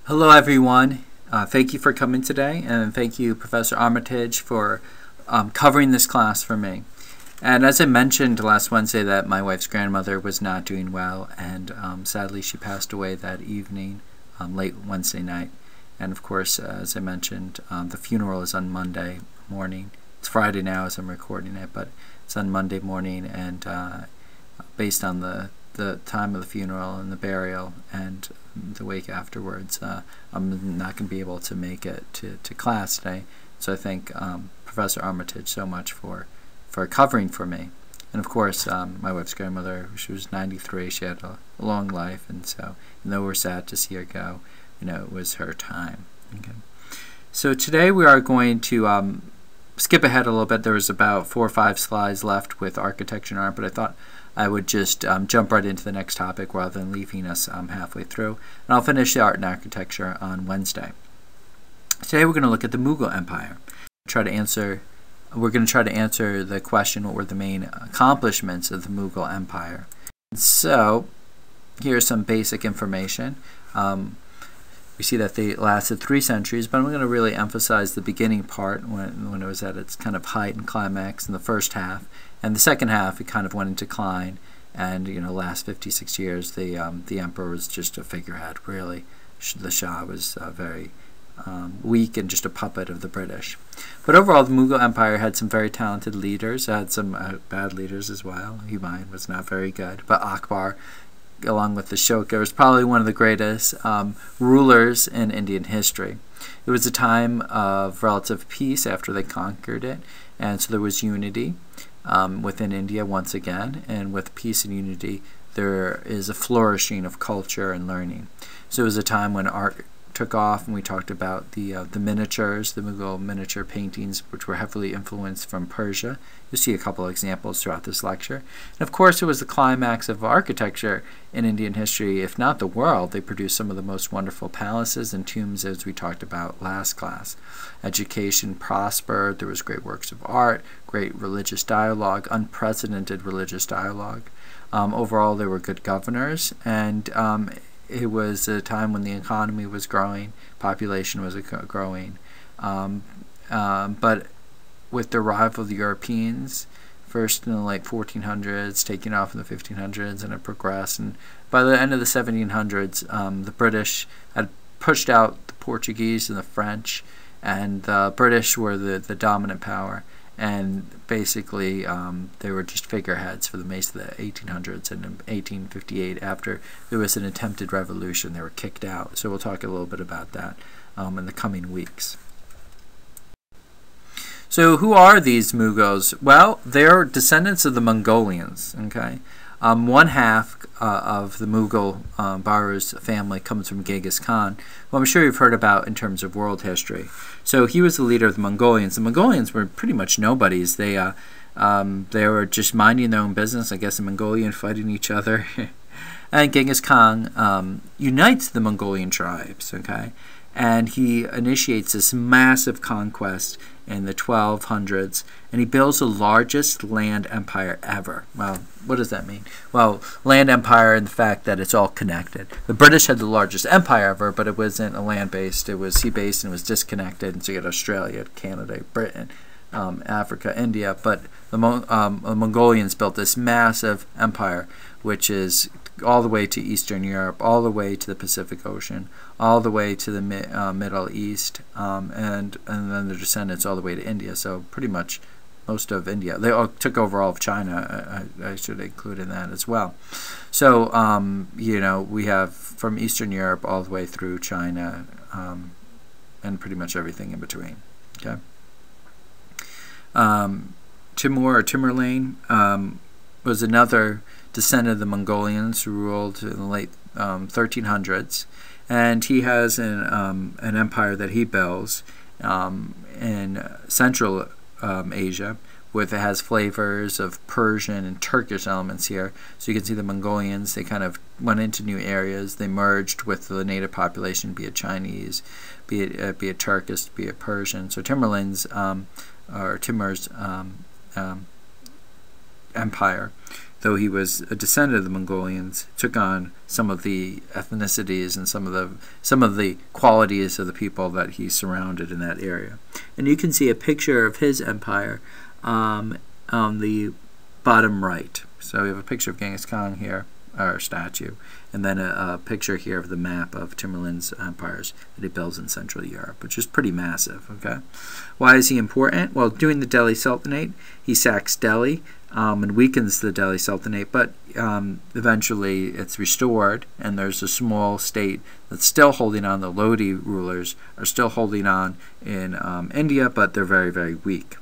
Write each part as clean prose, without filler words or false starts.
Hello everyone. Thank you for coming today, and thank you Professor Armitage for covering this class for me. And as I mentioned last Wednesday that my wife's grandmother was not doing well, and sadly she passed away that evening, late Wednesday night. And of course, as I mentioned, the funeral is on Monday morning. It's Friday now as I'm recording it, but it's on Monday morning, and based on the time of the funeral and the burial and the wake afterwards, I'm not going to be able to make it to class today. So I thank Professor Armitage so much for covering for me. And of course, my wife's grandmother, she was 93, she had a long life, and so even though we're sad to see her go, it was her time. Okay. So today we are going to skip ahead a little bit. There was about 4 or 5 slides left with architecture and art, but I thought I would just jump right into the next topic rather than leaving us halfway through. And I'll finish the art and architecture on Wednesday. Today we're going to look at the Mughal Empire. We're going to try to answer the question, what were the main accomplishments of the Mughal Empire? So here's some basic information. We see that they lasted 3 centuries, but I'm going to really emphasize the beginning part when it was at its kind of height and climax in the first half. And the second half, it kind of went in decline, and last 56 years, the emperor was just a figurehead. Really, the Shah was very weak and just a puppet of the British. But overall, the Mughal Empire had some very talented leaders. It had some bad leaders as well. Humayun was not very good, but Akbar, along with the Ashoka, was probably one of the greatest rulers in Indian history. It was a time of relative peace after they conquered it, and so there was unity within India once again, and with peace and unity there is a flourishing of culture and learning. So it was a time when art took off, and we talked about the miniatures, the Mughal miniature paintings, which were heavily influenced from Persia. You'll see a couple of examples throughout this lecture. And of course, it was the climax of architecture in Indian history, if not the world. They produced some of the most wonderful palaces and tombs, as we talked about last class. Education prospered. There was great works of art, great religious dialogue, unprecedented religious dialogue. Overall, they were good governors, and it was a time when the economy was growing, population was growing, but with the arrival of the Europeans, first in the late 1400s, taking off in the 1500s, and it progressed. And by the end of the 1700s, the British had pushed out the Portuguese and the French, and the British were the dominant power. And basically, they were just figureheads for most of the 1800s. And in 1858, after there was an attempted revolution, they were kicked out. So we'll talk a little bit about that in the coming weeks. So who are these Mughals? Well, they're descendants of the Mongolians. Okay, one half of the Mughal Baru's family comes from Genghis Khan, who I'm sure you've heard about in terms of world history. So he was the leader of the Mongolians. The Mongolians were pretty much nobodies. They were just minding their own business, I guess, the Mongolian fighting each other. And Genghis Khan unites the Mongolian tribes, okay? And he initiates this massive conquest in the 1200s, and he builds the largest land empire ever. Well, what does that mean? Well, land empire in the fact that it's all connected. The British had the largest empire ever, but it wasn't a land-based, it was sea-based, and it was disconnected. And so you had Australia, Canada, Britain, Africa, India, but the Mongolians built this massive empire, which is all the way to Eastern Europe, all the way to the Pacific Ocean, all the way to the Middle East, and then the descendants all the way to India. So pretty much most of India. They all took over all of China. I should include in that as well. So we have from Eastern Europe all the way through China, and pretty much everything in between. Okay. Timur or Tamerlane was another descendant of the Mongolians who ruled in the late 1300s, and he has an empire that he builds in Central Asia, it has flavors of Persian and Turkish elements here. So you can see the Mongolians, they kind of went into new areas, they merged with the native population, be it Chinese, be it Turkish, be it Persian. So Timur's empire though he was a descendant of the Mongolians, took on some of the ethnicities and some of the qualities of the people that he surrounded in that area. And you can see a picture of his empire on the bottom right. So we have a picture of Genghis Khan here, our statue, and then a picture here of the map of Tamerlane's empires that he builds in Central Europe, which is pretty massive. Okay, why is he important? Well, during the Delhi Sultanate, he sacks Delhi and weakens the Delhi Sultanate, but eventually it's restored, and there's a small state that's still holding on. The Lodi rulers are still holding on in India, but they're very, very weak.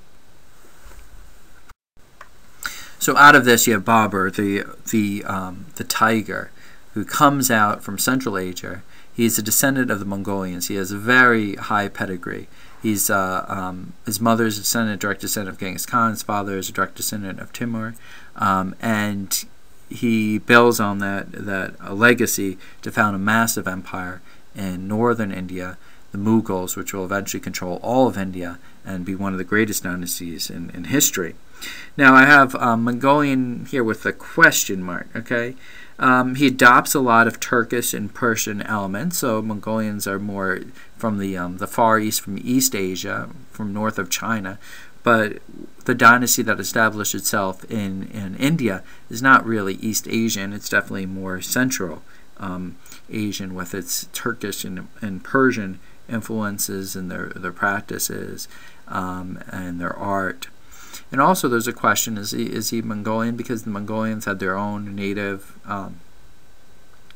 So out of this, you have Babur, the tiger, who comes out from Central Asia. He's a descendant of the Mongolians. He has a very high pedigree. He's his mother is a direct descendant of Genghis Khan. His father is a direct descendant of Timur, and he builds on that legacy to found a massive empire in northern India, the Mughals, which will eventually control all of India and be one of the greatest dynasties in history. Now I have Mongolian here with a question mark. Okay, he adopts a lot of Turkish and Persian elements. So Mongolians are more from the Far East, from East Asia, from north of China. But the dynasty that established itself in India is not really East Asian. It's definitely more Central Asian, with its Turkish and Persian influences and their practices and their art. And also there's a question, is he Mongolian? Because the Mongolians had their own native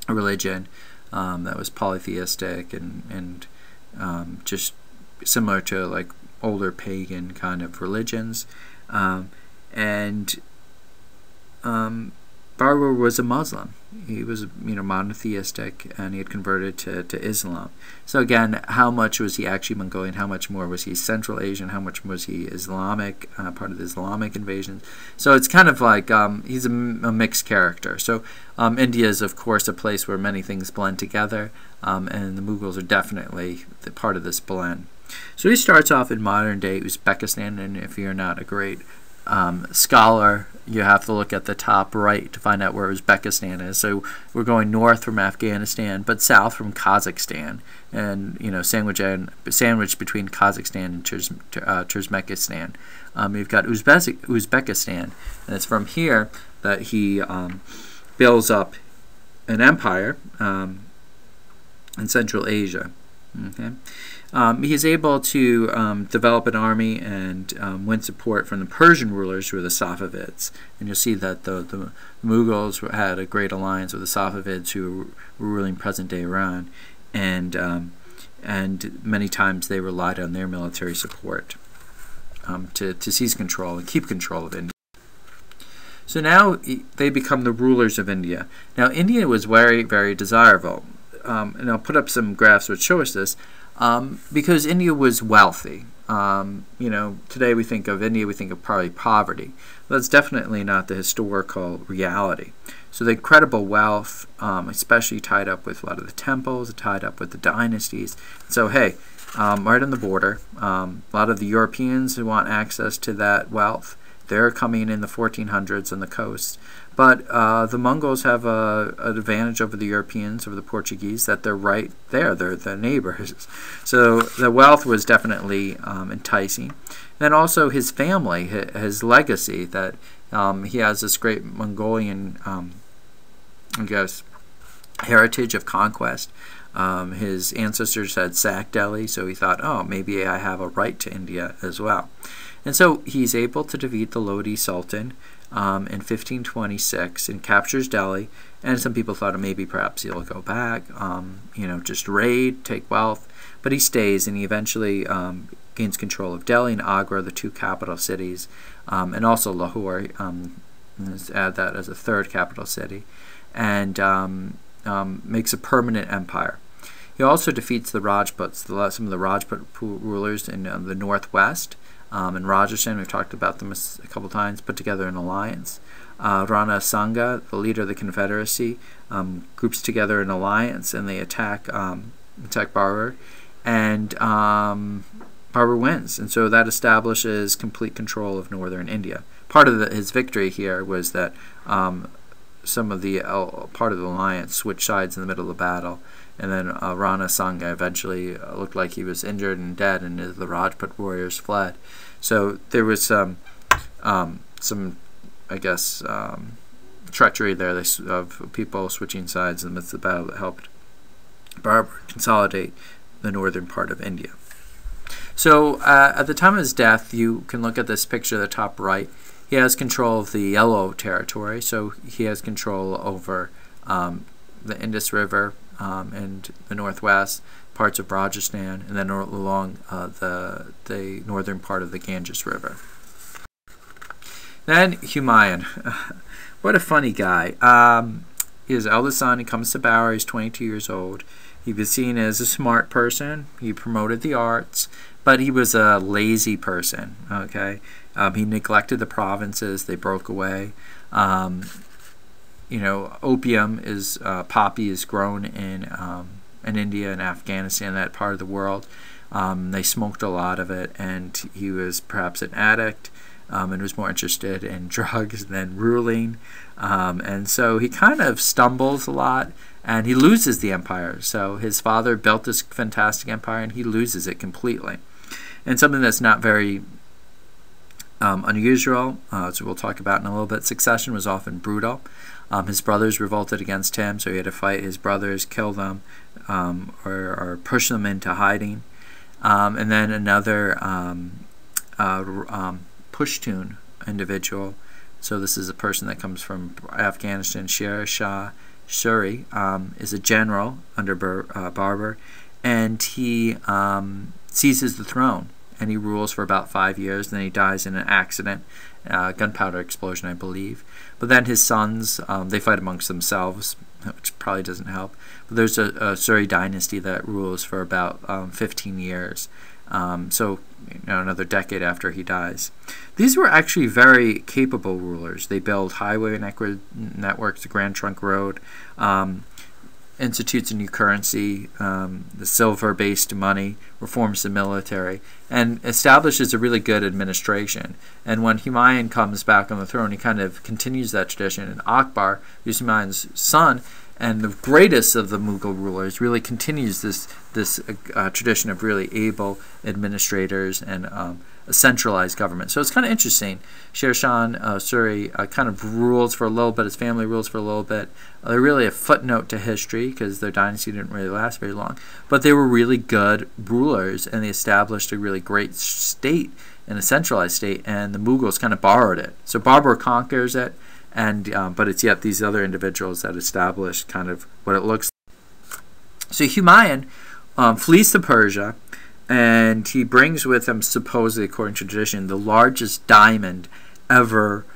religion that was polytheistic and just similar to like older pagan kind of religions. Babur was a Muslim. He was, monotheistic, and he had converted to Islam. So again, how much was he actually Mongolian? How much more was he Central Asian? How much was he Islamic, part of the Islamic invasion? So it's kind of like he's a mixed character. So India is, of course, a place where many things blend together, and the Mughals are definitely part of this blend. So he starts off in modern-day Uzbekistan, and if you're not a great scholar, you have to look at the top right to find out where Uzbekistan is. So we're going north from Afghanistan, but south from Kazakhstan, and sandwiched between Kazakhstan and Turkmenistan. You've got Uzbekistan, and it's from here that he builds up an empire in Central Asia. Okay. He is able to develop an army and win support from the Persian rulers, who were the Safavids. And you'll see that the Mughals had a great alliance with the Safavids, who were ruling present-day Iran, and many times they relied on their military support to seize control and keep control of India. So now they become the rulers of India. Now India was very, very desirable. And I'll put up some graphs which show us this. Because India was wealthy. Today we think of India, we think of probably poverty. But that's definitely not the historical reality. So the incredible wealth, especially tied up with a lot of the temples, tied up with the dynasties. So hey, right on the border, a lot of the Europeans who want access to that wealth, they're coming in the 1400s on the coast. But the Mongols have an advantage over the Europeans, over the Portuguese, that they're right there. They're the neighbors. So the wealth was definitely enticing. Then also his family, his legacy, that he has this great Mongolian, heritage of conquest. His ancestors had sacked Delhi, so he thought, oh, maybe I have a right to India as well. And so he's able to defeat the Lodi Sultan in 1526 and captures Delhi. And some people thought maybe perhaps he'll go back, just raid, take wealth. But he stays, and he eventually gains control of Delhi and Agra, the two capital cities, and also Lahore. Let's add that as a third capital city, and makes a permanent empire. He also defeats the Rajputs, some of the Rajput rulers in the northwest. In Rajasthan, we've talked about them a couple times, put together an alliance. Rana Sanga, the leader of the Confederacy, groups together an alliance, and they attack Babur, and Babur wins. And so that establishes complete control of northern India. part of his victory here was that some of the part of the alliance switched sides in the middle of the battle, and then Rana Sanga eventually looked like he was injured and dead, and the Rajput warriors fled. So there was some I guess, treachery there of people switching sides in the midst of the battle that helped Babur consolidate the northern part of India. So at the time of his death, you can look at this picture at the top right. He has control of the Yellow territory, so he has control over the Indus River and the northwest, parts of Rajasthan, and then along the northern part of the Ganges River. Then Humayun. What a funny guy. His eldest son, he comes to Babur, he's 22 years old. He was seen as a smart person. He promoted the arts, but he was a lazy person, okay? He neglected the provinces. They broke away. You know, opium is, poppy is grown in India and Afghanistan, that part of the world. They smoked a lot of it, and he was perhaps an addict. And was more interested in drugs than ruling. And so he kind of stumbles a lot, and he loses the empire. So his father built this fantastic empire, and he loses it completely. And something that's not very unusual, so we'll talk about in a little bit, succession was often brutal. His brothers revolted against him, so he had to fight his brothers, kill them, or push them into hiding. And then another Pushtun individual, so this is a person that comes from Afghanistan, Sher Shah Suri, is a general under Babur, and he seizes the throne, and he rules for about 5 years, and then he dies in an accident, gunpowder explosion, I believe. But then his sons, they fight amongst themselves, which probably doesn't help. But there's a Suri dynasty that rules for about 15 years. So, you know, another decade after he dies. These were actually very capable rulers. They built highway networks, the Grand Trunk Road, institutes a new currency, the silver-based money, reforms the military, and establishes a really good administration. And when Humayun comes back on the throne, he kind of continues that tradition. And Akbar, who's Humayun's son, and the greatest of the Mughal rulers, really continues this tradition of really able administrators and a centralized government. So it's kind of interesting. Sher Shah Suri kind of rules for a little bit. His family rules for a little bit. They're really a footnote to history because their dynasty didn't really last very long. But they were really good rulers, and they established a really great state and a centralized state, and the Mughals kind of borrowed it. So Babur conquers it, and but it's yet these other individuals that established kind of what it looks like. So Humayun flees to Persia, and he brings with him, supposedly according to tradition, the largest diamond ever,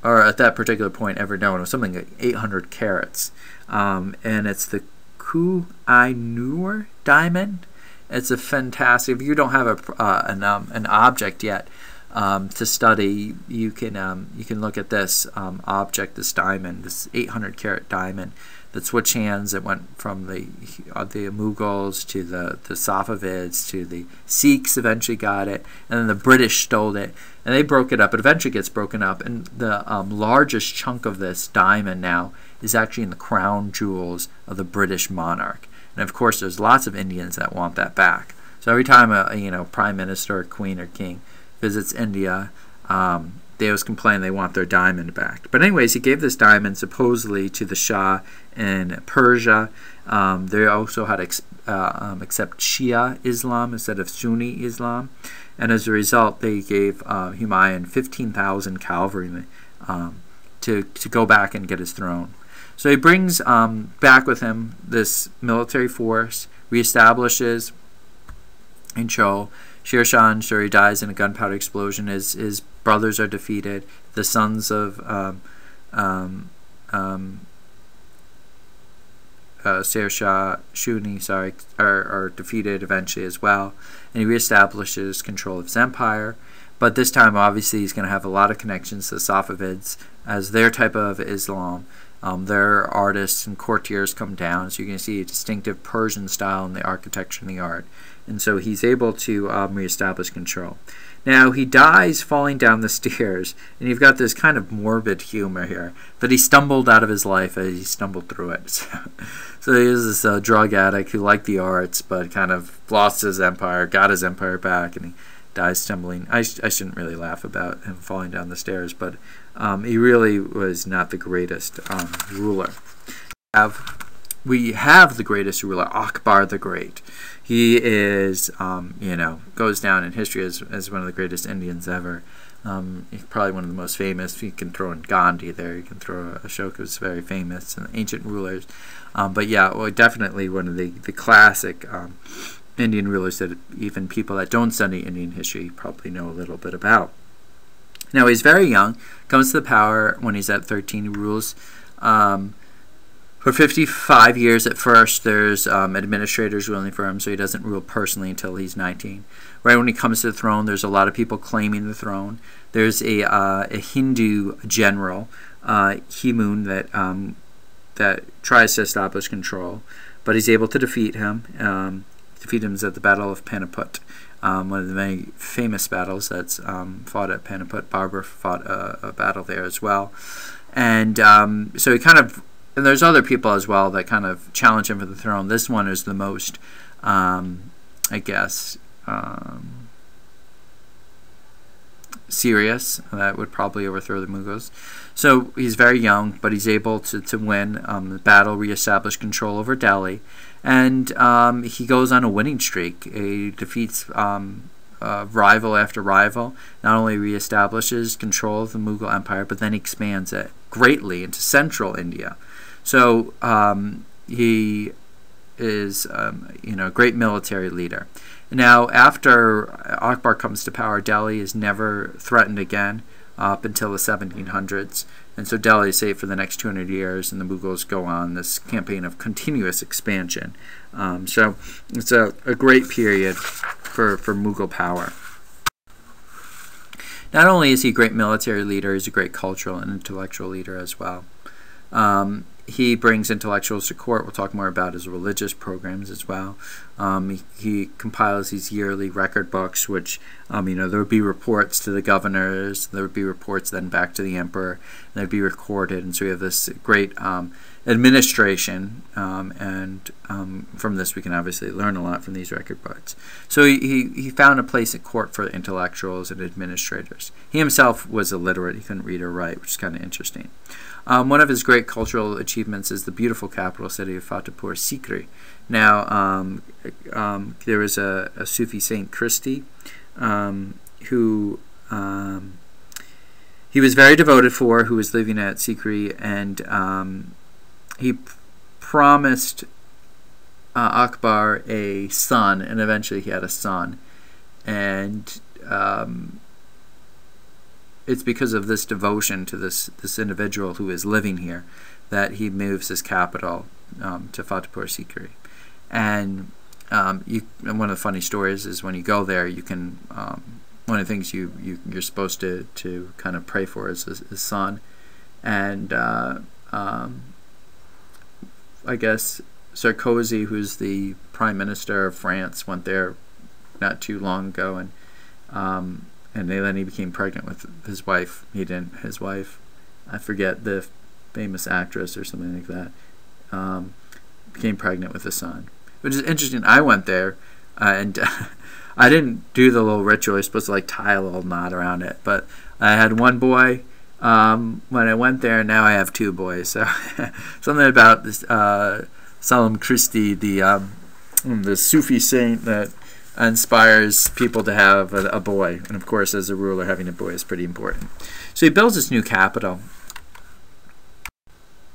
or at that particular point ever known. It was something like 800 carats, and it's the Koh-i-Noor diamond. It's a fantastic. If you don't have an object yet to study, you can look at this object, this diamond, this 800 carat diamond that switched hands. It went from the Mughals to the Safavids to the Sikhs. Eventually got it, and then the British stole it, and they broke it up. It eventually gets broken up, and the largest chunk of this diamond now is actually in the crown jewels of the British monarch. And of course, there's lots of Indians that want that back. So every time a prime minister, or queen, or king visits India, they always complain they want their diamond back. But anyways, he gave this diamond supposedly to the Shah in Persia. They also had to accept Shia Islam instead of Sunni Islam. And as a result, they gave Humayun 15,000 cavalry to go back and get his throne. So he brings back with him this military force, reestablishes in Chol. Sher Shah Suri dies in a gunpowder explosion. His brothers are defeated. The sons of Sher Shah Shuni, are defeated eventually as well. And he reestablishes control of his empire. But this time, obviously, he's going to have a lot of connections to the Safavids as their type of Islam. Their artists and courtiers come down, so you can see a distinctive Persian style in the architecture and the art. And so he's able to reestablish control. Now, he dies falling down the stairs, and you've got this kind of morbid humor here, that he stumbled out of his life as he stumbled through it. So he is this drug addict who liked the arts, but kind of lost his empire, got his empire back, and he dies stumbling. I shouldn't really laugh about him falling down the stairs, but he really was not the greatest ruler. We have the greatest ruler, Akbar the Great. He is, goes down in history as one of the greatest Indians ever. He's probably one of the most famous. You can throw in Gandhi there. You can throw Ashoka, who's very famous, and ancient rulers. But yeah, well, definitely one of the classic Indian rulers that even people that don't study Indian history probably know a little bit about. Now, he's very young, comes to the power when he's at 13. He rules for 55 years at first. There's administrators ruling for him, so he doesn't rule personally until he's 19. Right when he comes to the throne, there's a lot of people claiming the throne. There's a Hindu general, Himun, that tries to establish control, but he's able to defeat him. Defeat him at the Battle of Paniput, one of the many famous battles that's fought at Paniput. Babur fought a battle there as well. And so he kind of, and there's other people as well that kind of challenge him for the throne. This one is the most, I guess, serious. That would probably overthrow the Mughals. So he's very young, but he's able to win the battle, reestablish control over Delhi. And he goes on a winning streak. He defeats rival after rival, not only reestablishes control of the Mughal Empire, but then expands it greatly into central India. So he is a great military leader. Now, after Akbar comes to power, Delhi is never threatened again up until the 1700s. And so Delhi is safe for the next 200 years, and the Mughals go on this campaign of continuous expansion. So it's a great period for Mughal power. Not only is he a great military leader, he's a great cultural and intellectual leader as well. He brings intellectuals to court. We'll talk more about his religious programs as well. He compiles these yearly record books, which, there would be reports to the governors, there would be reports then back to the emperor, and they'd be recorded. And so we have this great administration, and from this we can obviously learn a lot from these record books. So he found a place at court for intellectuals and administrators. He himself was illiterate. He couldn't read or write, which is kind of interesting. One of his great cultural achievements is the beautiful capital city of Fatehpur Sikri. Now, there was a Sufi Saint Christy who he was very devoted for, who was living at Sikri, and he promised Akbar a son, and eventually he had a son. And it's because of this devotion to this individual who is living here that he moves his capital to Fatehpur Sikri. And one of the funny stories is when you go there, you can one of the things you're supposed to kind of pray for is his son. And I guess Sarkozy, who's the Prime Minister of France, went there not too long ago, and then he became pregnant with his wife. His wife, I forget, the famous actress or something like that, became pregnant with a son. Which is interesting. I went there, and I didn't do the little ritual. You're supposed to tie a little knot around it. But I had one boy when I went there, and now I have two boys. So something about this Salam Christi, the Sufi saint that inspires people to have a boy. And of course, as a ruler, having a boy is pretty important. So he builds this new capital.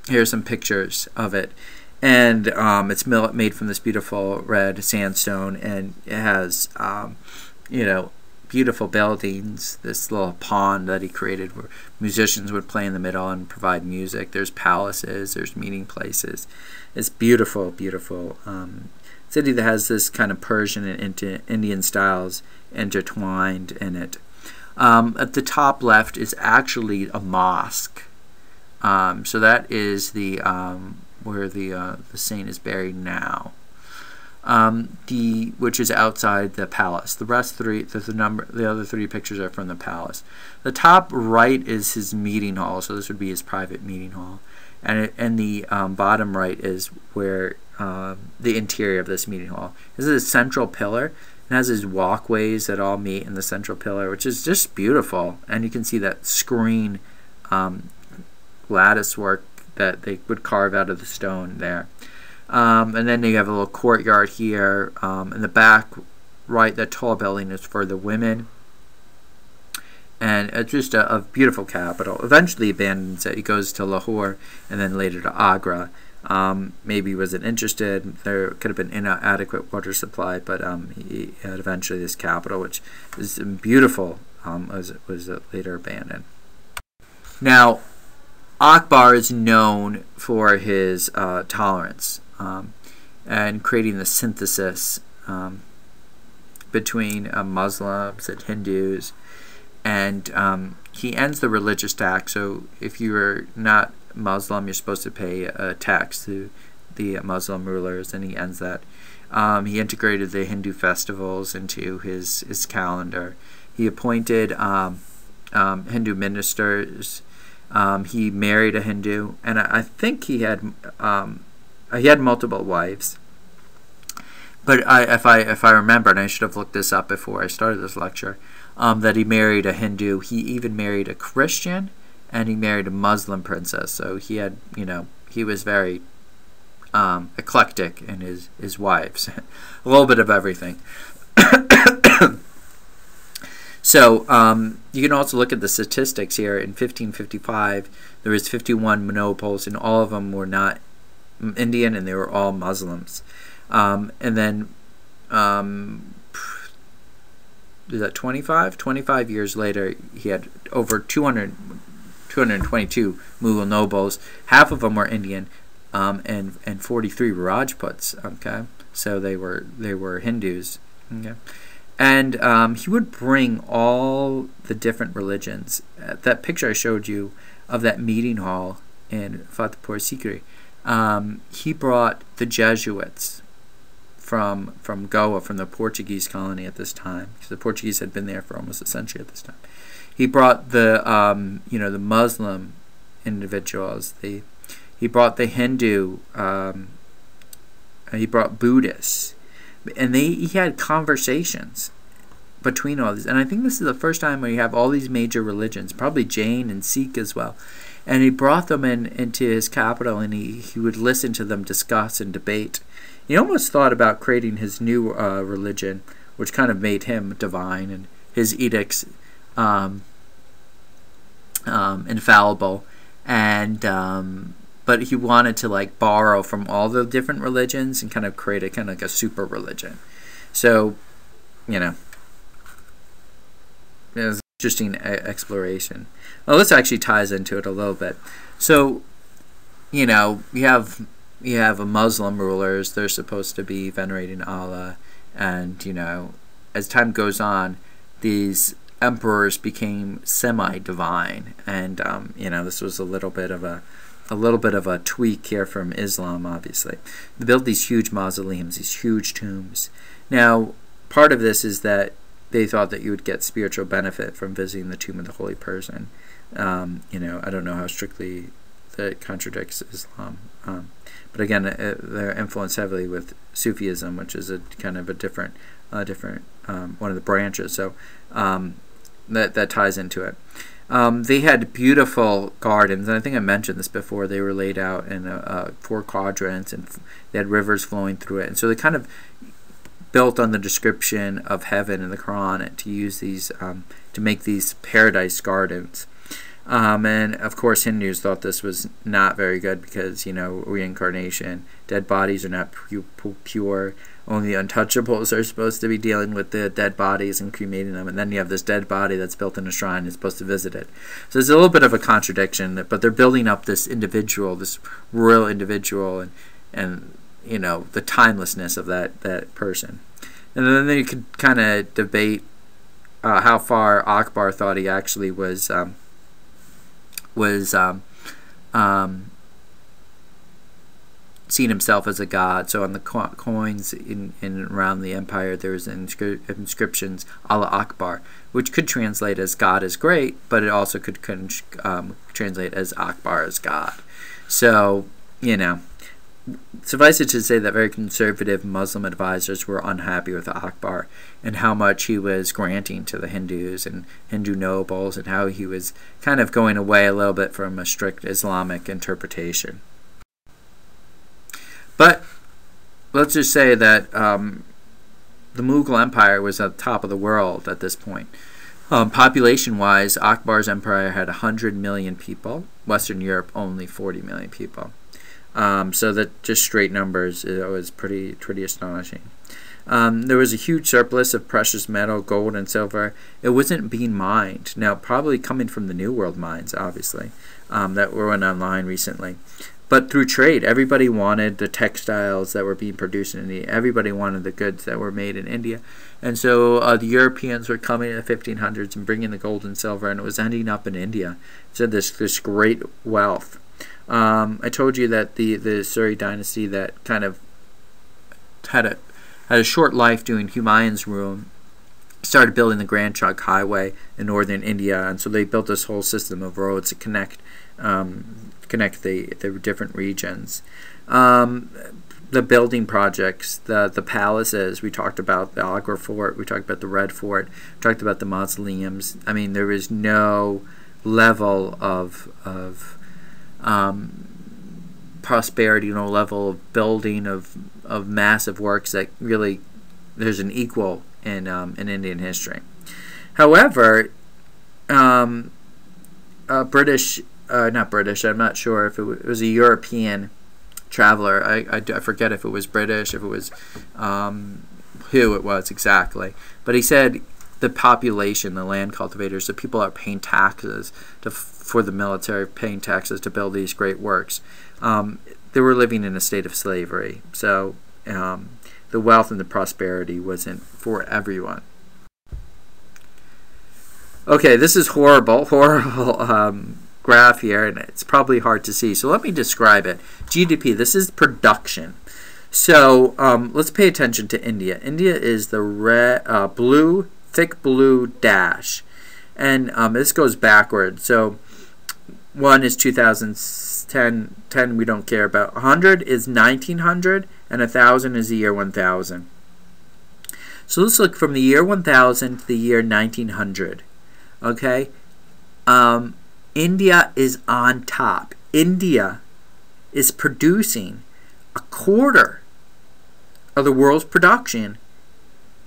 Here are some pictures of it. And it's made from this beautiful red sandstone, and it has, beautiful buildings, this little pond that he created where musicians would play in the middle and provide music. There's palaces, there's meeting places. It's beautiful, beautiful city that has this kind of Persian and Indian styles intertwined in it. At the top left is actually a mosque. So that is the where the saint is buried now. Which is outside the palace. The rest three, the other three pictures are from the palace. The top right is his meeting hall, so this would be his private meeting hall, and the bottom right is where the interior of this meeting hall. This is a central pillar. It has his walkways that all meet in the central pillar, which is just beautiful. And you can see that screen lattice work that they would carve out of the stone there. And then you have a little courtyard here. In the back right, that tall building is for the women. And it's just a beautiful capital. Eventually he abandons it. He goes to Lahore and then later to Agra. Maybe he wasn't interested. There could have been inadequate water supply, but he had eventually this capital, which is beautiful, was later abandoned. Now, Akbar is known for his tolerance and creating the synthesis between Muslims and Hindus, and he ends the religious tax. So if you are not Muslim, you're supposed to pay a tax to the Muslim rulers, and he ends that. He integrated the Hindu festivals into his calendar. He appointed Hindu ministers. He married a Hindu, and I think he had multiple wives. But if I remember, and I should have looked this up before I started this lecture, that he married a Hindu. He even married a Christian, and he married a Muslim princess. So he had, he was very eclectic in his wives, a little bit of everything. So you can also look at the statistics here. In 1555, there was 51 nobles, and all of them were not Indian, and they were all Muslims. And then, is that 25? 25 years later, he had over 222 Mughal nobles. Half of them were Indian, and 43 were Rajputs. Okay, so they were Hindus. Okay. And he would bring all the different religions. That picture I showed you of that meeting hall in Fatehpur Sikri, he brought the Jesuits from Goa, from the Portuguese colony at this time, because the Portuguese had been there for almost a century at this time. He brought the the Muslim individuals. He brought the Hindu. He brought Buddhists. And he had conversations between all these. And I think this is the first time where you have all these major religions, probably Jain and Sikh as well. And he brought them into his capital, and he would listen to them discuss and debate. He almost thought about creating his new religion, which kind of made him divine, and his edicts infallible. And but he wanted to borrow from all the different religions and kind of create a super religion. So, it was an interesting exploration. Well, this actually ties into it a little bit. So, you have a Muslim rulers. They're supposed to be venerating Allah, and as time goes on, these emperors became semi-divine, and this was a little bit of a tweak here from Islam, obviously. They built these huge mausoleums, these huge tombs. Now, part of this is that they thought that you would get spiritual benefit from visiting the tomb of the holy person. I don't know how strictly that contradicts Islam. But again, they're influenced heavily with Sufism, which is a kind of a different one of the branches. So that ties into it. They had beautiful gardens, and I think I mentioned this before. They were laid out in 4 quadrants, and they had rivers flowing through it. And so they kind of built on the description of heaven in the Quran to use these to make these paradise gardens. And of course, Hindus thought this was not very good because reincarnation, dead bodies are not pure. Only the untouchables are supposed to be dealing with the dead bodies and cremating them, and then you have this dead body that's built in a shrine and supposed to visit it. So there's a little bit of a contradiction, but they're building up this individual, this royal individual, and the timelessness of that person. And then you could kind of debate how far Akbar thought he actually was seen himself as a god. So on the coins in around the empire, there was inscriptions Allah Akbar, which could translate as God is great, but it also could translate as Akbar as God. So, you know, suffice it to say that very conservative Muslim advisors were unhappy with Akbar and how much he was granting to the Hindus and Hindu nobles, and how he was kind of going away a little bit from a strict Islamic interpretation. But let's just say that the Mughal Empire was at the top of the world at this point. Population-wise, Akbar's empire had 100 million people. Western Europe only 40 million people. So that just straight numbers, it was pretty astonishing. There was a huge surplus of precious metal, gold and silver. It wasn't being mined. Now, probably coming from the New World mines, obviously, that went online recently. But through trade, everybody wanted the textiles that were being produced in India. Everybody wanted the goods that were made in India. And so the Europeans were coming in the 1500s and bringing the gold and silver, and it was ending up in India. So this great wealth. I told you that the Suri dynasty that kind of had a short life during Humayun's rule started building the Grand Trunk Highway in northern India, and so they built this whole system of roads to connect the different regions. The building projects, the palaces, we talked about the Agra Fort, we talked about the Red Fort, we talked about the mausoleums. I mean, there is no level of prosperity, no level of building of massive works that really there's an equal in Indian history. However, British, not British, I'm not sure if it was a European traveler. I forget if it was British, if it was who it was exactly. But he said the population, the land cultivators, the people are paying taxes for the military, paying taxes to build these great works. They were living in a state of slavery. So the wealth and the prosperity wasn't for everyone. Okay, this is horrible graph here, and it's probably hard to see. So let me describe it. GDP, this is production. So let's pay attention to India. India is the thick blue dash. And this goes backwards. So 1 is 2010, 10 we don't care about. 100 is 1900, and 1000 is the year 1000. So let's look from the year 1000 to the year 1900. Okay? India is on top. India is producing a quarter of the world's production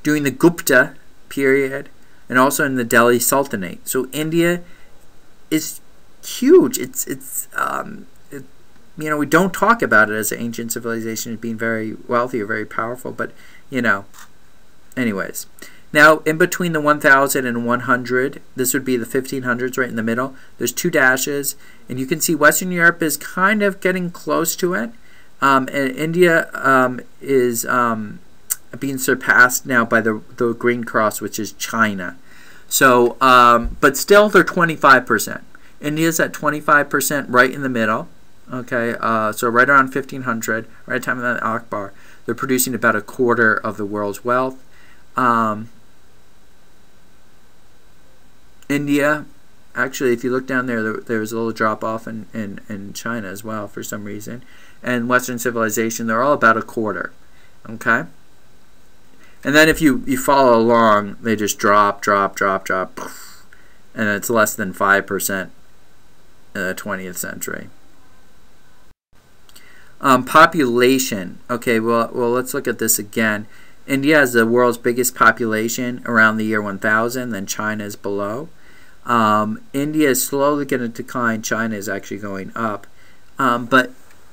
during the Gupta period and also in the Delhi Sultanate. So India is huge. You know, we don't talk about it as an ancient civilization as being very wealthy or very powerful, but you know, anyways. Now, in between the 1000 and 100, this would be the 1500s right in the middle. There's two dashes, and you can see Western Europe is kind of getting close to it. And India is being surpassed now by the green cross, which is China. So, but still they're 25%. India's at 25% right in the middle. Okay, so right around 1500, right at the time of the Akbar, they're producing about a quarter of the world's wealth. India, actually, if you look down there, there's a little drop off in China as well for some reason. And Western civilization, they're all about a quarter. Okay? And then if you follow along, they just drop, poof, and it's less than 5% in the 20th century. Population. Okay, well, let's look at this again. India has the world's biggest population around the year 1000, then China is below. India is slowly going to decline. China is actually going up. But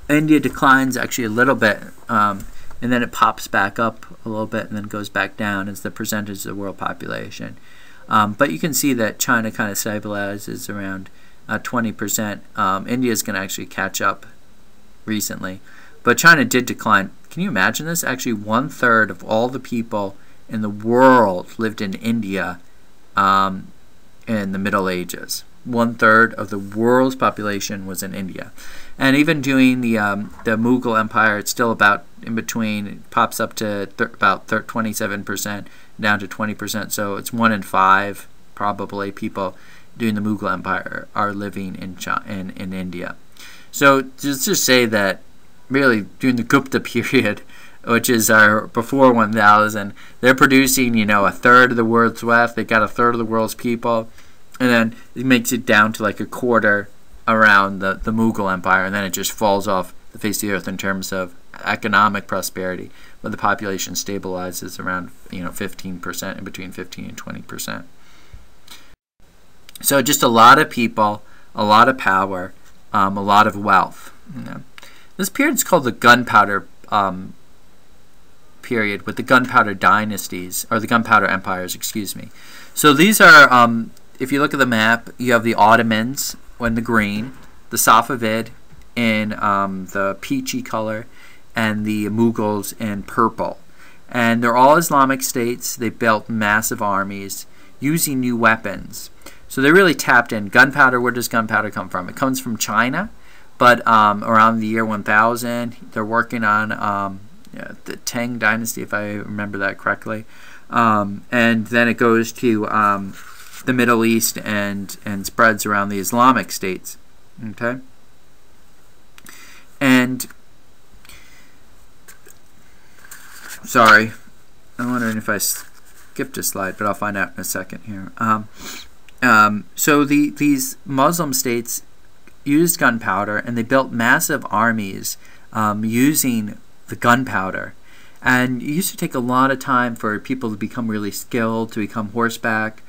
India declines actually a little bit, and then it pops back up a little bit and then goes back down as the percentage of the world population. But you can see that China kind of stabilizes around 20%. India is going to actually catch up recently. But China did decline. Can you imagine this? Actually, 1/3 of all the people in the world lived in India in the Middle Ages. 1/3 of the world's population was in India. And even during the Mughal Empire, it's still about in between. It pops up to about 27%, down to 20%. So it's 1 in 5 probably people during the Mughal Empire are living in India. So just say that really during the Gupta period, which is our before 1000, they're producing, you know, 1/3 of the world's wealth. They got 1/3 of the world's people, and then it makes it down to like 1/4 around the Mughal Empire, and then it just falls off the face of the earth in terms of economic prosperity. But the population stabilizes around 15%, in between 15 and 20%. So just a lot of people, a lot of power, a lot of wealth. This period is called the Gunpowder period, with the Gunpowder dynasties, or the Gunpowder empires, excuse me. So these are, if you look at the map, you have the Ottomans in the green, the Safavid in the peachy color, and the Mughals in purple. And they're all Islamic states. They built massive armies using new weapons. So they really tapped in. Gunpowder, where does gunpowder come from? It comes from China, but around the year 1000, they're working on the Tang dynasty, if I remember that correctly. And then it goes to the Middle East and spreads around the Islamic states. Okay? And, sorry, I'm wondering if I skipped a slide, but I'll find out in a second here. So these Muslim states used gunpowder, and they built massive armies using the gunpowder. And it used to take a lot of time for people to become really skilled, to become horseback,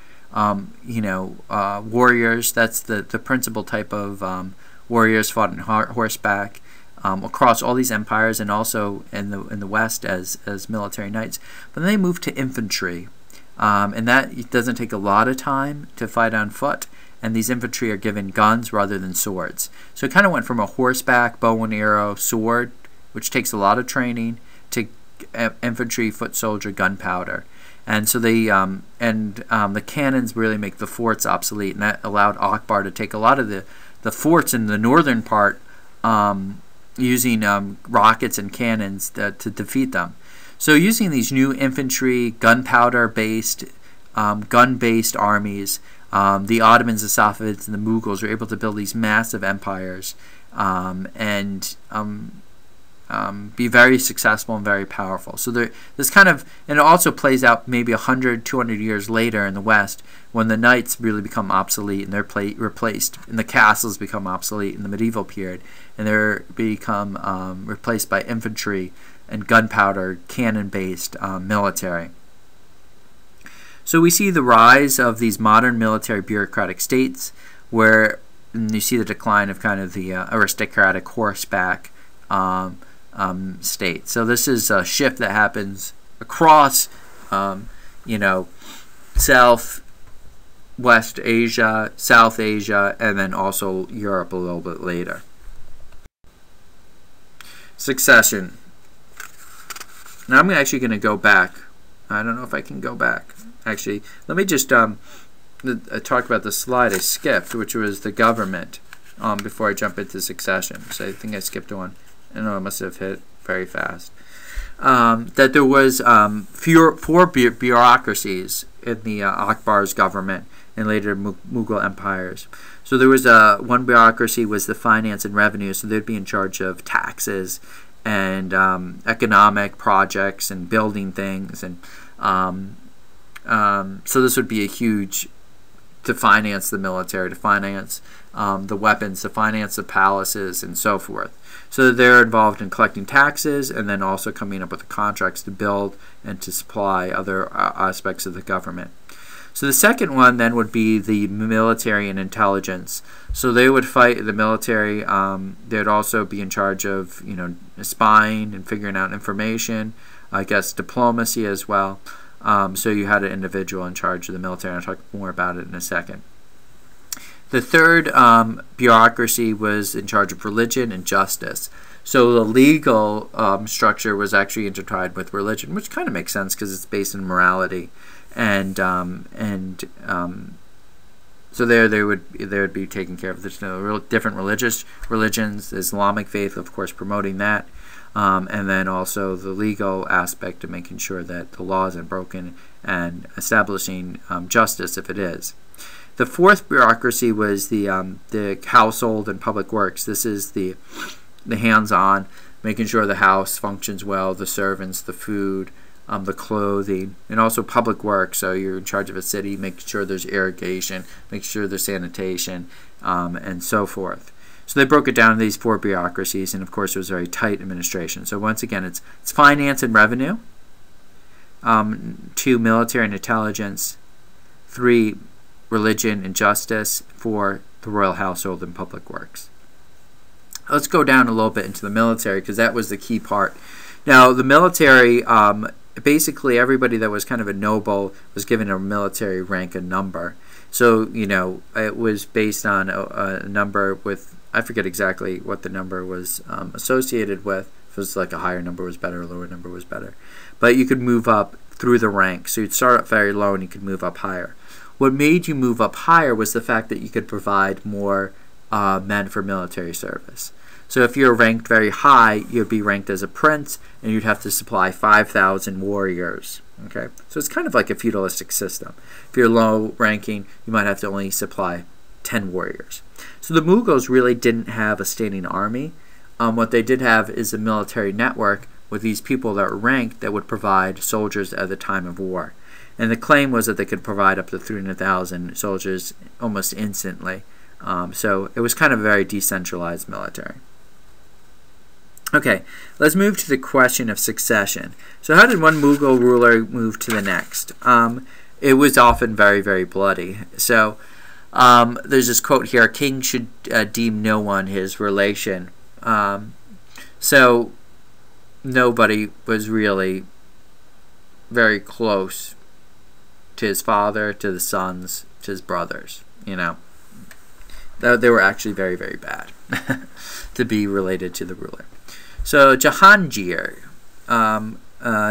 warriors. That's the principal type of warriors fought on horseback across all these empires, and also in the West as military knights. But then they moved to infantry. And that doesn't take a lot of time to fight on foot, and these infantry are given guns rather than swords. So it kind of went from a horseback, bow and arrow, sword, which takes a lot of training, to infantry, foot soldier, gunpowder. And so they the cannons really make the forts obsolete, and that allowed Akbar to take a lot of the forts in the northern part using rockets and cannons to defeat them. So using these new infantry, gunpowder-based, gun-based armies, the Ottomans, the Safavids, and the Mughals were able to build these massive empires and be very successful and very powerful. So this kind of, and it also plays out maybe 100, 200 years later in the West, when the knights really become obsolete and they're replaced, and the castles become obsolete in the medieval period, and they're become replaced by infantry and gunpowder, cannon-based military. So we see the rise of these modern military bureaucratic states, where you see the decline of kind of the aristocratic horseback state. So this is a shift that happens across, Southwest Asia, South Asia, and then also Europe a little bit later. Succession. Now I'm actually going to go back. I don't know if I can go back. Actually, let me just talk about the slide I skipped, which was the government, before I jump into succession. So I think I skipped one. I know I must have hit very fast. That there was four bureaucracies in the Akbar's government and later Mughal empires. So there was one bureaucracy was the finance and revenue, so they'd be in charge of taxes and economic projects and building things, and so this would be a huge, to finance the military, to finance the weapons, to finance the palaces, and so forth. So they're involved in collecting taxes and then also coming up with the contracts to build and to supply other aspects of the government. So the second one then would be the military and intelligence. So they would fight the military. They would also be in charge of, spying and figuring out information. I guess diplomacy as well. So you had an individual in charge of the military. I'll talk more about it in a second. The third bureaucracy was in charge of religion and justice. So the legal structure was actually intertwined with religion, which kind of makes sense because it's based in morality. And So there they would be taken care of. There's different religions, the Islamic faith, of course, promoting that, and then also the legal aspect of making sure that the law isn't broken and establishing justice if it is. The fourth bureaucracy was the household and public works. This is the hands-on, making sure the house functions well, the servants, the food, the clothing, and also public works. So you're in charge of a city, making sure there's irrigation, making sure there's sanitation, and so forth. So they broke it down into these four bureaucracies, and of course it was very tight administration. So once again, it's finance and revenue, 2, military and intelligence, 3, religion and justice, 4, the royal household and public works. Let's go down a little bit into the military, because that was the key part. Now, the military, basically everybody that was kind of a noble was given a military rank and number. So, you know, it was based on a number with, I forget exactly what the number was associated with. If it was like a higher number was better, a lower number was better. But you could move up through the ranks. So you'd start up very low and you could move up higher. What made you move up higher was the fact that you could provide more men for military service. So if you're ranked very high, you'd be ranked as a prince, and you'd have to supply 5,000 warriors. Okay, so it's kind of like a feudalistic system. If you're low ranking, you might have to only supply 10 warriors. So the Mughals really didn't have a standing army. What they did have is a military network with these people that were ranked that would provide soldiers at the time of war. And the claim was that they could provide up to 300,000 soldiers almost instantly. So it was kind of a very decentralized military. Okay, let's move to the question of succession. So how did one Mughal ruler move to the next? It was often very, very bloody. So there's this quote here, "A king should deem no one his relation." So nobody was really very close to his father, to the sons, to his brothers, you know. They were actually very, very bad to be related to the ruler. So Jahangir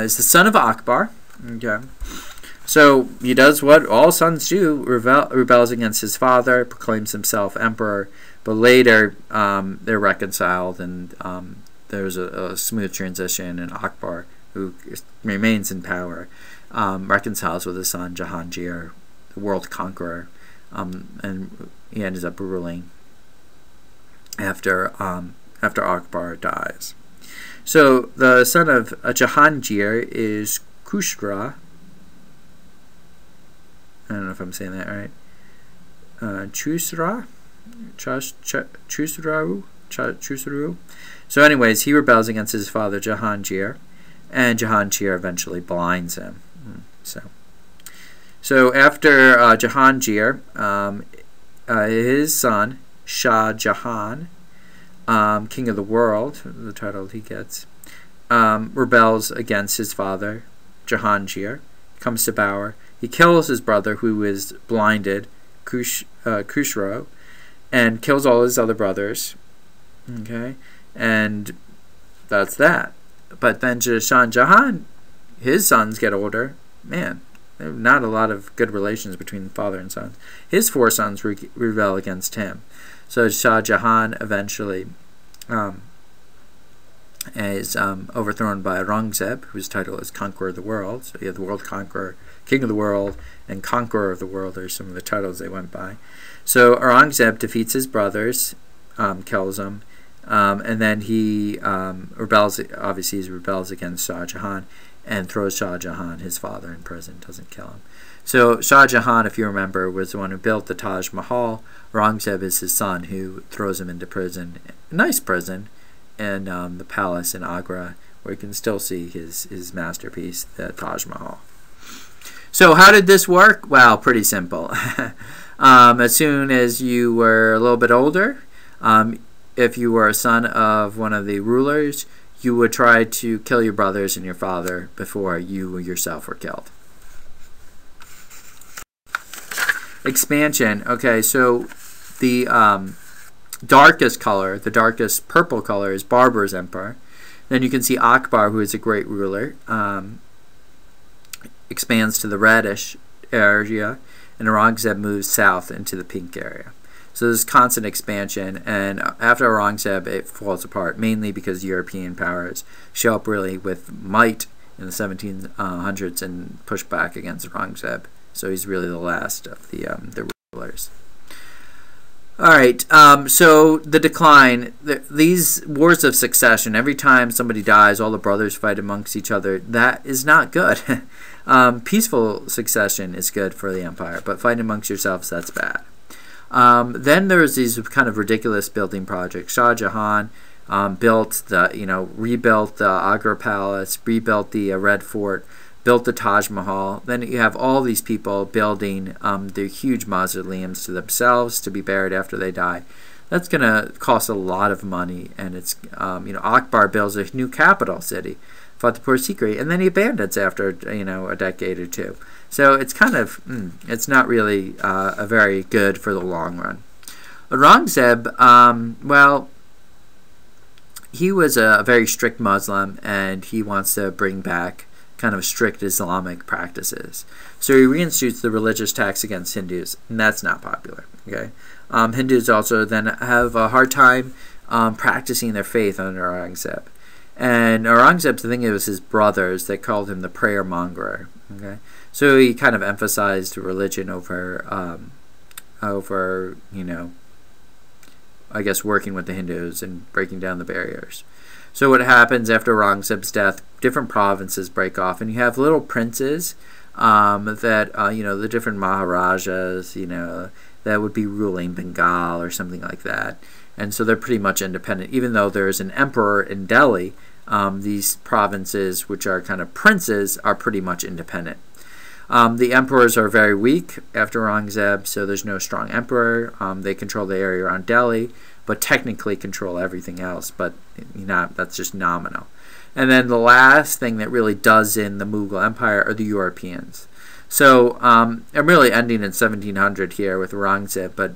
is the son of Akbar. Okay. So he does what all sons do, rebels against his father, proclaims himself emperor, but later they're reconciled, and there's a smooth transition, and Akbar, who remains in power, reconciles with his son Jahangir, the world conqueror, and he ends up ruling after Akbar dies. So the son of Jahangir is Khusra. I don't know if I'm saying that right. Chusru. So anyways, he rebels against his father Jahangir, and Jahangir eventually blinds him. So after Jahangir, his son Shah Jahan, king of the world, the title he gets, rebels against his father Jahangir, comes to power. He kills his brother, who is blinded, Khusro, and kills all his other brothers. Okay, and that's that. But then Shah Jahan, his sons get older. Man, there are not a lot of good relations between father and sons. His 4 sons rebel against him. So Shah Jahan eventually is overthrown by Aurangzeb, whose title is Conqueror of the World. So you have the World Conqueror, King of the World, and Conqueror of the World are some of the titles they went by. So Aurangzeb defeats his brothers, kills them, and then he rebels. Obviously, he rebels against Shah Jahan and throws Shah Jahan, his father, in prison. Doesn't kill him. So Shah Jahan, if you remember, was the one who built the Taj Mahal. Aurangzeb is his son, who throws him into prison, a nice prison, in the palace in Agra, where you can still see his masterpiece, the Taj Mahal. So how did this work? Well, pretty simple. As soon as you were a little bit older, if you were a son of one of the rulers, you would try to kill your brothers and your father before you yourself were killed. Expansion. Okay, so the darkest color, the darkest purple color, is Babur's empire. Then you can see Akbar, who is a great ruler, expands to the reddish area, and Aurangzeb moves south into the pink area. So there's constant expansion, and after Aurangzeb, it falls apart, mainly because European powers show up really with might in the 1700s and push back against Aurangzeb. So he's really the last of the rulers. All right, so the decline, these wars of succession, every time somebody dies, all the brothers fight amongst each other. That is not good. Peaceful succession is good for the empire, but fighting amongst yourselves, that's bad. Then there's these kind of ridiculous building projects. Shah Jahan built rebuilt the Agra Palace, rebuilt the Red Fort, built the Taj Mahal. Then you have all these people building their huge mausoleums to themselves to be buried after they die. That's going to cost a lot of money, and it's Akbar builds a new capital city, Fatehpur Sikri, and then he abandons after a decade or two. So it's kind of it's not really a very good for the long run. Aurangzeb, well, he was a very strict Muslim, and he wants to bring back kind of strict Islamic practices. So he reinstitutes the religious tax against Hindus, and that's not popular. Okay, Hindus also then have a hard time practicing their faith under Aurangzeb. And Aurangzeb, I think it was his brothers that called him the prayer mongerer. Okay, so he kind of emphasized religion over I guess working with the Hindus and breaking down the barriers. So what happens after Aurangzeb's death, different provinces break off, and you have little princes that, the different Maharajas, that would be ruling Bengal or something like that. And so they're pretty much independent. Even though there's an emperor in Delhi, these provinces, which are kind of princes, are pretty much independent. The emperors are very weak after Aurangzeb, so there's no strong emperor. They control the area around Delhi, but technically control everything else, but that's just nominal. And then the last thing that really does in the Mughal Empire are the Europeans. So I'm really ending in 1700 here with Aurangzeb, but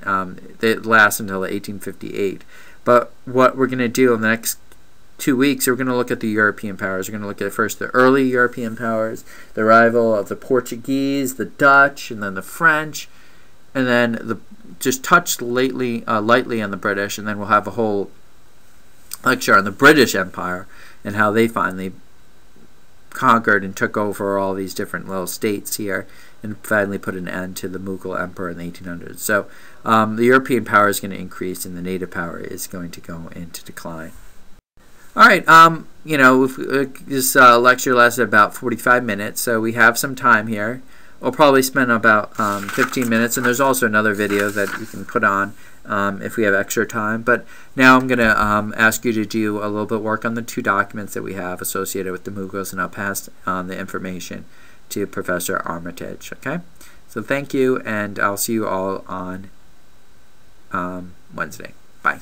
it lasts until 1858. But what we're going to do in the next 2 weeks, we're going to look at the European powers. We're going to look at first the early European powers, the arrival of the Portuguese, the Dutch, and then the French, and then just touch lightly on the British, and then we'll have a whole lecture on the British Empire and how they finally conquered and took over all these different little states here and finally put an end to the Mughal Emperor in the 1800s. So the European power is going to increase and the native power is going to go into decline. All right, this lecture lasted about 45 minutes, so we have some time here. We'll probably spend about 15 minutes, and there's also another video that you can put on if we have extra time. But now I'm going to ask you to do a little bit of work on the 2 documents that we have associated with the Mughals, and I'll pass on the information to Professor Armitage. Okay? So thank you, and I'll see you all on Wednesday. Bye.